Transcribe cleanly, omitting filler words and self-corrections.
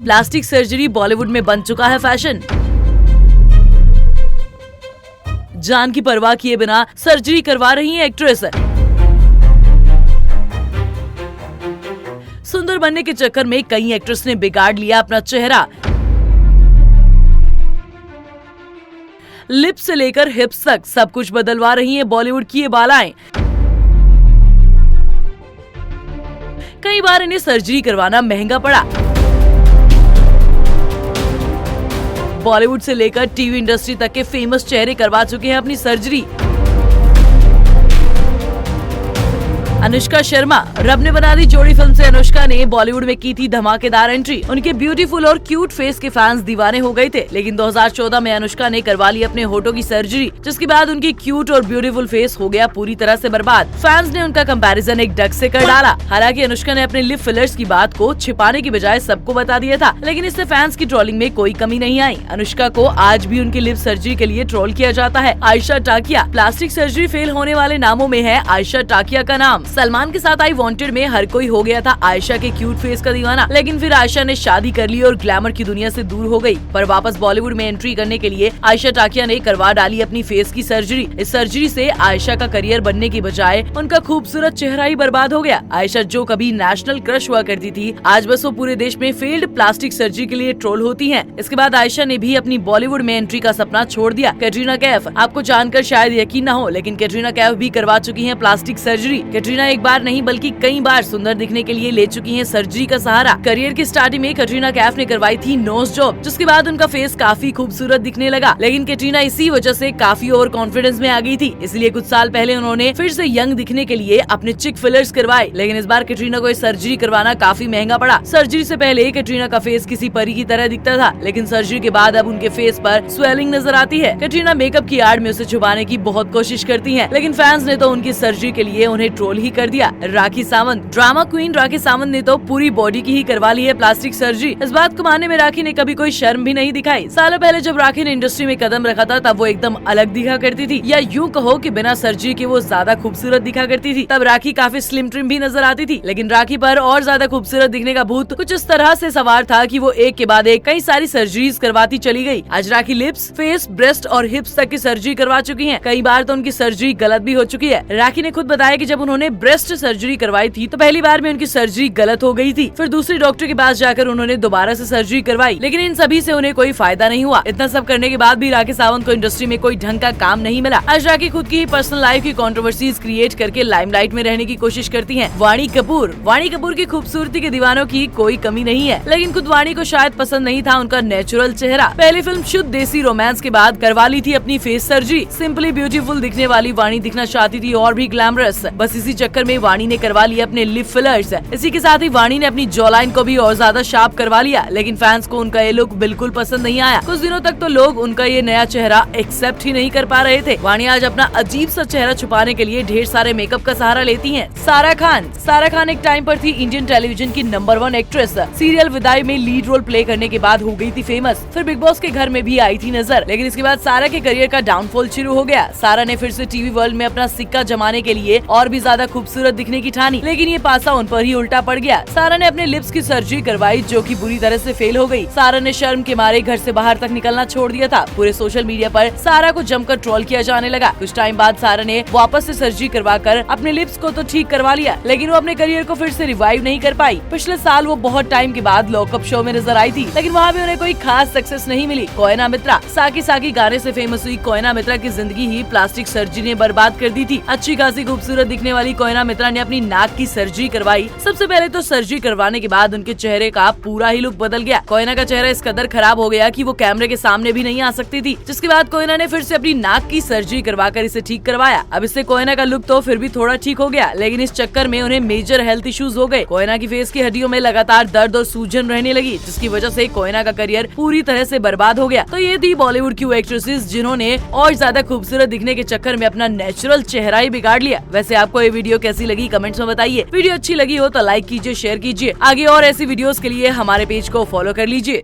Plastic surgery Bollywood में बन चुका है फैशन। जान की परवाह किए बिना सर्जरी करवा रही है एक्ट्रेस। सुंदर बनने के चक्कर में कई एक्ट्रेस ने बिगाड़ लिया अपना चेहरा। लिप्स से लेकर हिप्स तक सब कुछ बदलवा रही है बॉलीवुड की ये बालाएं। कई बार इन्हें सर्जरी करवाना महंगा पड़ा। बॉलीवुड से लेकर टीवी इंडस्ट्री तक के फेमस चेहरे करवा चुके हैं अपनी सर्जरी। अनुष्का शर्मा, रब ने बना दी जोड़ी फिल्म से अनुष्का ने बॉलीवुड में की थी धमाकेदार एंट्री। उनके ब्यूटीफुल और क्यूट फेस के फैंस दीवाने हो गए थे, लेकिन 2014 में अनुष्का ने करवा ली अपने होठों की सर्जरी, जिसके बाद उनकी क्यूट और ब्यूटीफुल फेस हो गया पूरी तरह से बर्बाद। फैंस ने उनका कंपैरिजन एक डक से कर डाला। हालांकि अनुष्का ने अपने लिप फिलर्स की बात को छिपाने की बजाय सबको बता दिया था, लेकिन इससे फैंस की ट्रोलिंग में कोई कमी नहीं आई। अनुष्का को आज भी उनकी लिप सर्जरी के लिए ट्रोल किया जाता है। Ayesha Takia, plastic surgery fail होने वाले नामों में है आयशा टाकिया का नाम। सलमान के साथ आई वांटेड में हर कोई हो गया था आयशा के क्यूट फेस का दीवाना, लेकिन फिर आयशा ने शादी कर ली और ग्लैमर की दुनिया से दूर हो गई। पर वापस बॉलीवुड में एंट्री करने के लिए आयशा टाकिया ने करवा डाली अपनी फेस की सर्जरी। इस सर्जरी से आयशा का करियर बनने की बजाय उनका खूबसूरत चेहरा ही बर्बाद हो गया। आयशा जो कभी नेशनल क्रश हुआ करती थी, आज बस वो पूरे देश में फेल्ड प्लास्टिक सर्जरी के लिए ट्रोल होती है। इसके बाद आयशा ने भी अपनी बॉलीवुड में एंट्री का सपना छोड़ दिया। कैटरीना कैफ, आपको जानकर शायद यकीन न हो, लेकिन कैटरीना कैफ भी करवा चुकी है प्लास्टिक सर्जरी। कैटरीना एक बार नहीं बल्कि कई बार सुंदर दिखने के लिए ले चुकी हैं सर्जरी का सहारा। करियर की स्टार्टिंग में कैटरीना कैफ ने करवाई थी नोज जॉब, जिसके बाद उनका फेस काफी खूबसूरत दिखने लगा। लेकिन कैटरीना इसी वजह से काफी ओवर कॉन्फिडेंस में आ गई थी, इसलिए कुछ साल पहले उन्होंने फिर से यंग दिखने के लिए अपने चिक फिलर्स करवाए। लेकिन इस बार कैटरीना को सर्जरी करवाना काफी महंगा पड़ा। सर्जरी से पहले कैटरीना का फेस किसी परी की तरह दिखता था, लेकिन सर्जरी के बाद अब उनके फेस पर स्वेलिंग नजर आती है। कैटरीना मेकअप की आड़ में उसे छुपाने की बहुत कोशिश करती है, लेकिन फैंस ने तो उनकी सर्जरी के लिए उन्हें ट्रोल ही कर दिया। राखी सावंत, ड्रामा क्वीन राखी सावंत ने तो पूरी बॉडी की ही करवा ली है प्लास्टिक सर्जरी। इस बात को मानने में राखी ने कभी कोई शर्म भी नहीं दिखाई। सालों पहले जब राखी ने इंडस्ट्री में कदम रखा था, तब वो एकदम अलग दिखा करती थी, या यूं कहो कि बिना सर्जरी के वो ज्यादा खूबसूरत दिखा करती थी। तब राखी काफी स्लिम ट्रिम भी नजर आती थी, लेकिन राखी पर और ज्यादा खूबसूरत दिखने का भूत कुछ इस तरह से सवार था कि वो एक के बाद एक कई सारी सर्जरीज करवाती चली गई। आज राखी लिप्स, फेस, ब्रेस्ट और हिप्स तक की सर्जरी करवा चुकी है। कई बार तो उनकी सर्जरी गलत भी हो चुकी है। राखी ने खुद बताया कि जब उन्होंने ब्रेस्ट सर्जरी करवाई थी तो पहली बार में उनकी सर्जरी गलत हो गई थी। फिर दूसरी डॉक्टर के पास जाकर उन्होंने दोबारा से सर्जरी करवाई, लेकिन इन सभी से उन्हें कोई फायदा नहीं हुआ। इतना सब करने के बाद भी राखी सावंत को इंडस्ट्री में कोई ढंग का काम नहीं मिला। आज राखी खुद की ही पर्सनल लाइफ की कंट्रोवर्सीज क्रिएट करके लाइमलाइट में रहने की कोशिश करती हैं। वाणी कपूर की खूबसूरती के दीवानों की कोई कमी नहीं है, लेकिन खुद वाणी को शायद पसंद नहीं था उनका नेचुरल चेहरा। पहली फिल्म शुद्ध देसी रोमांस के बाद करवा ली थी अपनी फेस सर्जरी। सिंपली ब्यूटीफुल दिखने वाली वाणी दिखना चाहती थी और भी ग्लैमरस। बस इसी चक्कर में वाणी ने करवा लिए अपने लिप फिलर्स। इसी के साथ ही वाणी ने अपनी जॉ लाइन को भी और ज्यादा शार्प करवा लिया, लेकिन फैंस को उनका ये लुक बिल्कुल पसंद नहीं आया। कुछ दिनों तक तो लोग उनका ये नया चेहरा एक्सेप्ट ही नहीं कर पा रहे थे। वाणी आज अपना अजीब सा चेहरा छुपाने के लिए ढेर सारे मेकअप का सहारा लेती हैं। सारा खान एक टाइम पर थी इंडियन टेलीविजन की नंबर 1 एक्ट्रेस। सीरियल विदाई में लीड रोल प्ले करने के बाद हो गई थी फेमस। फिर बिग बॉस के घर में भी आई थी नजर, लेकिन इसके बाद सारा के करियर का डाउनफॉल शुरू हो गया। सारा ने फिर से टीवी वर्ल्ड में अपना सिक्का जमाने के लिए और भी ज्यादा खूबसूरत दिखने की ठानी, लेकिन ये पासा उन पर ही उल्टा पड़ गया। सारा ने अपने लिप्स की सर्जरी करवाई, जो कि बुरी तरह से फेल हो गई। सारा ने शर्म के मारे घर से बाहर तक निकलना छोड़ दिया था। पूरे सोशल मीडिया पर सारा को जमकर ट्रोल किया जाने लगा। कुछ टाइम बाद सारा ने वापस से सर्जरी करवाकर अपने लिप्स को तो ठीक करवा लिया, लेकिन वो अपने करियर को फिर से रिवाइव नहीं कर पाई। पिछले साल वो बहुत टाइम के बाद लॉकअप शो में नजर आई थी, लेकिन वहाँ भी उन्हें कोई खास सक्सेस नहीं मिली। कोयना मित्रा, साकी साकी गाने से फेमस हुई कोयना मित्रा की जिंदगी ही प्लास्टिक सर्जरी ने बर्बाद कर दी थी। अच्छी खासी खूबसूरत दिखने वाली कोयना मित्रा ने अपनी नाक की सर्जरी करवाई। सबसे पहले तो सर्जरी करवाने के बाद उनके चेहरे का पूरा ही लुक बदल गया। कोयना का चेहरा इस कदर खराब हो गया कि वो कैमरे के सामने भी नहीं आ सकती थी, जिसके बाद कोयना ने फिर से अपनी नाक की सर्जरी करवाकर इसे ठीक करवाया। अब इससे कोयना का लुक तो फिर भी थोड़ा ठीक हो गया, लेकिन इस चक्कर में उन्हें मेजर हेल्थ इश्यूज हो गए। कोयना की फेस की हड्डियों में लगातार दर्द और सूजन रहने लगी, जिसकी वजह से कोयना का करियर पूरी तरह से बर्बाद हो गया। तो ये थी बॉलीवुड की वो एक्ट्रेसेस जिन्होंने और ज्यादा खूबसूरत दिखने के चक्कर में अपना नेचुरल चेहरा ही बिगाड़ लिया। वैसे आपको ये वीडियो कैसी लगी कमेंट्स में बताइए। वीडियो अच्छी लगी हो तो लाइक कीजिए, शेयर कीजिए। आगे और ऐसी वीडियोस के लिए हमारे पेज को फॉलो कर लीजिए।